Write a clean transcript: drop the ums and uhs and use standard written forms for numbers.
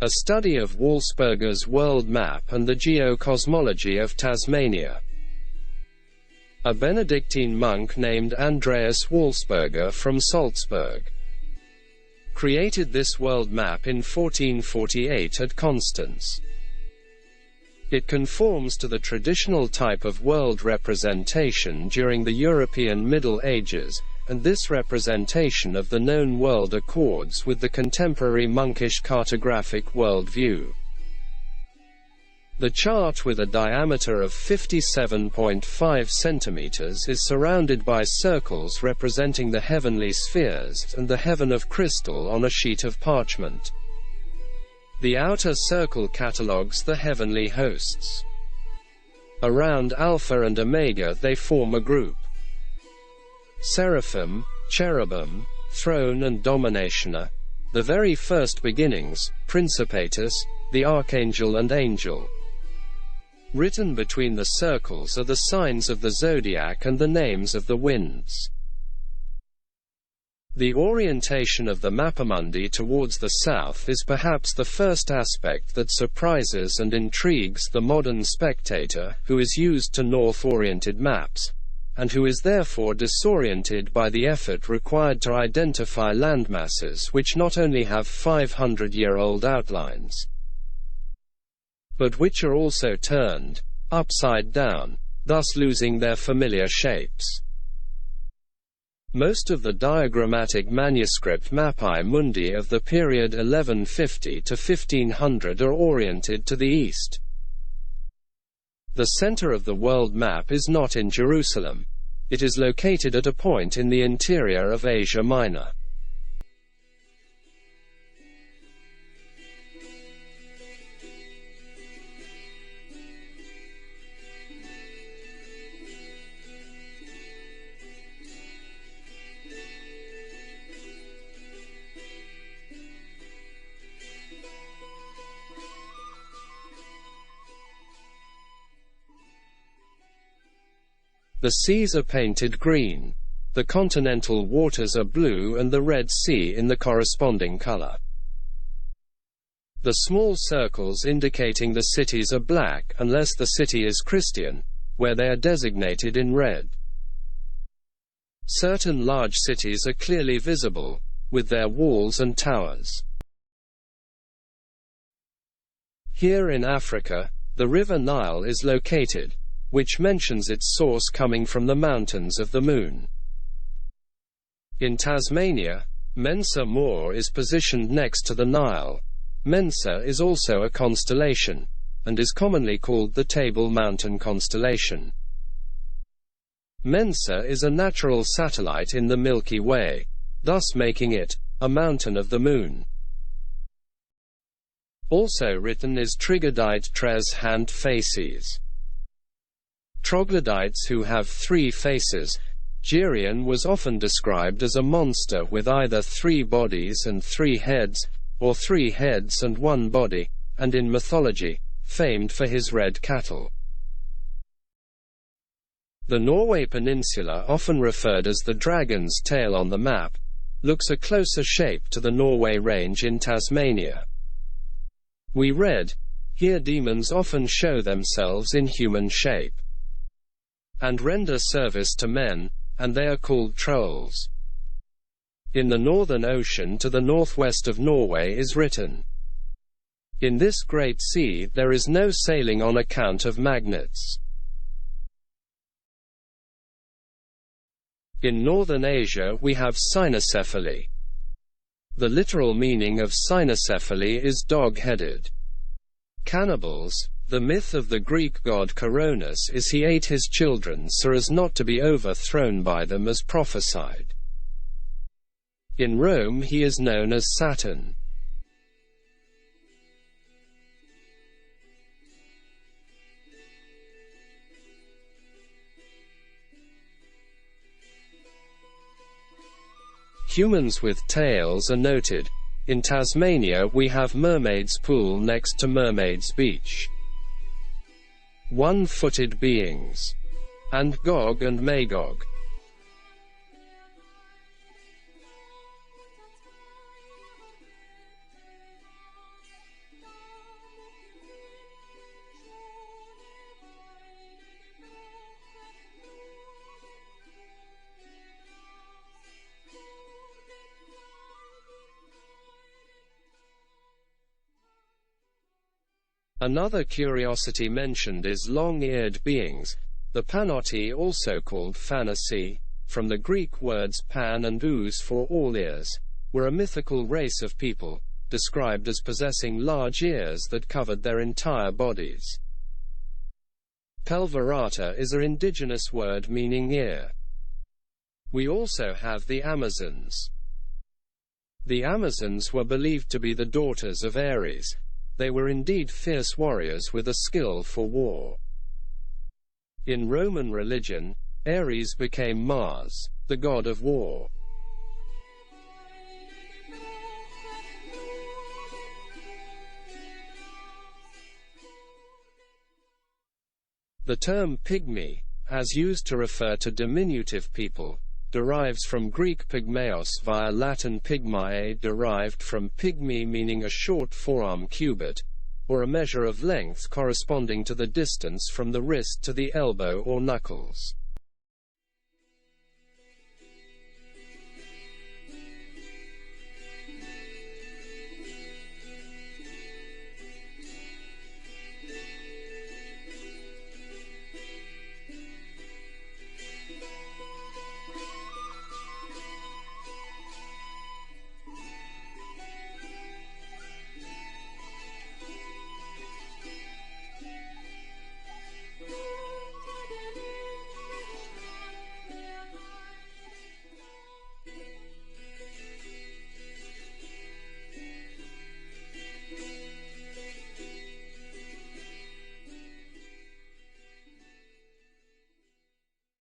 A study of Walsperger's world map and the geo-cosmology of Tasmania. A Benedictine monk named Andreas Walsperger from Salzburg created this world map in 1448 at Constance. It conforms to the traditional type of world representation during the European Middle Ages, and this representation of the known world accords with the contemporary monkish cartographic world view. The chart, with a diameter of 57.5 centimeters, is surrounded by circles representing the heavenly spheres and the heaven of crystal on a sheet of parchment. The outer circle catalogues the heavenly hosts. Around Alpha and Omega they form a group: Seraphim, Cherubim, Throne and Dominationer, the very first beginnings, Principatus, the Archangel and Angel. Written between the circles are the signs of the zodiac and the names of the winds. The orientation of the mappamundi towards the south is perhaps the first aspect that surprises and intrigues the modern spectator, who is used to north-oriented maps, and who is therefore disoriented by the effort required to identify landmasses which not only have 500-year-old outlines, but which are also turned upside down, thus losing their familiar shapes. Most of the diagrammatic manuscript mappae mundi of the period 1150 to 1500 are oriented to the east. The center of the world map is not in Jerusalem. It is located at a point in the interior of Asia Minor. The seas are painted green, the continental waters are blue and the Red Sea in the corresponding color. The small circles indicating the cities are black unless the city is Christian, where they are designated in red. Certain large cities are clearly visible, with their walls and towers. Here in Africa, the river Nile is located, which mentions its source coming from the mountains of the moon. In Tasmania, Mensa Moor is positioned next to the Nile. Mensa is also a constellation, and is commonly called the Table Mountain constellation. Mensa is a natural satellite in the Milky Way, thus making it a mountain of the moon. Also written is troglodyte tres hand faces. Troglodytes who have 3 faces. Geryon was often described as a monster with either 3 bodies and 3 heads, or 3 heads and 1 body, and in mythology, famed for his red cattle. The Norway Peninsula, often referred as the Dragon's Tail on the map, looks a closer shape to the Norway Range in Tasmania. We read, "Here demons often show themselves in human shape and render service to men, and they are called trolls." In the Northern Ocean to the northwest of Norway is written, "In this great sea there is no sailing on account of magnets." In Northern Asia we have cynocephaly. The literal meaning of cynocephaly is dog-headed. Cannibals. The myth of the Greek god Coronis is he ate his children so as not to be overthrown by them as prophesied. In Rome he is known as Saturn. Humans with tails are noted. In Tasmania we have Mermaid's Pool next to Mermaid's Beach. One-footed beings, and Gog and Magog. Another curiosity mentioned is long-eared beings, the Panoti, also called Phanasi, from the Greek words pan and ous for all ears, were a mythical race of people, described as possessing large ears that covered their entire bodies. Pelvirata is an indigenous word meaning ear. We also have the Amazons. The Amazons were believed to be the daughters of Ares. They were indeed fierce warriors with a skill for war. In Roman religion, Ares became Mars, the god of war. The term pygmy, as used to refer to diminutive people, derives from Greek pygmeos via Latin pygmae, derived from pygmy meaning a short forearm cubit, or a measure of length corresponding to the distance from the wrist to the elbow or knuckles.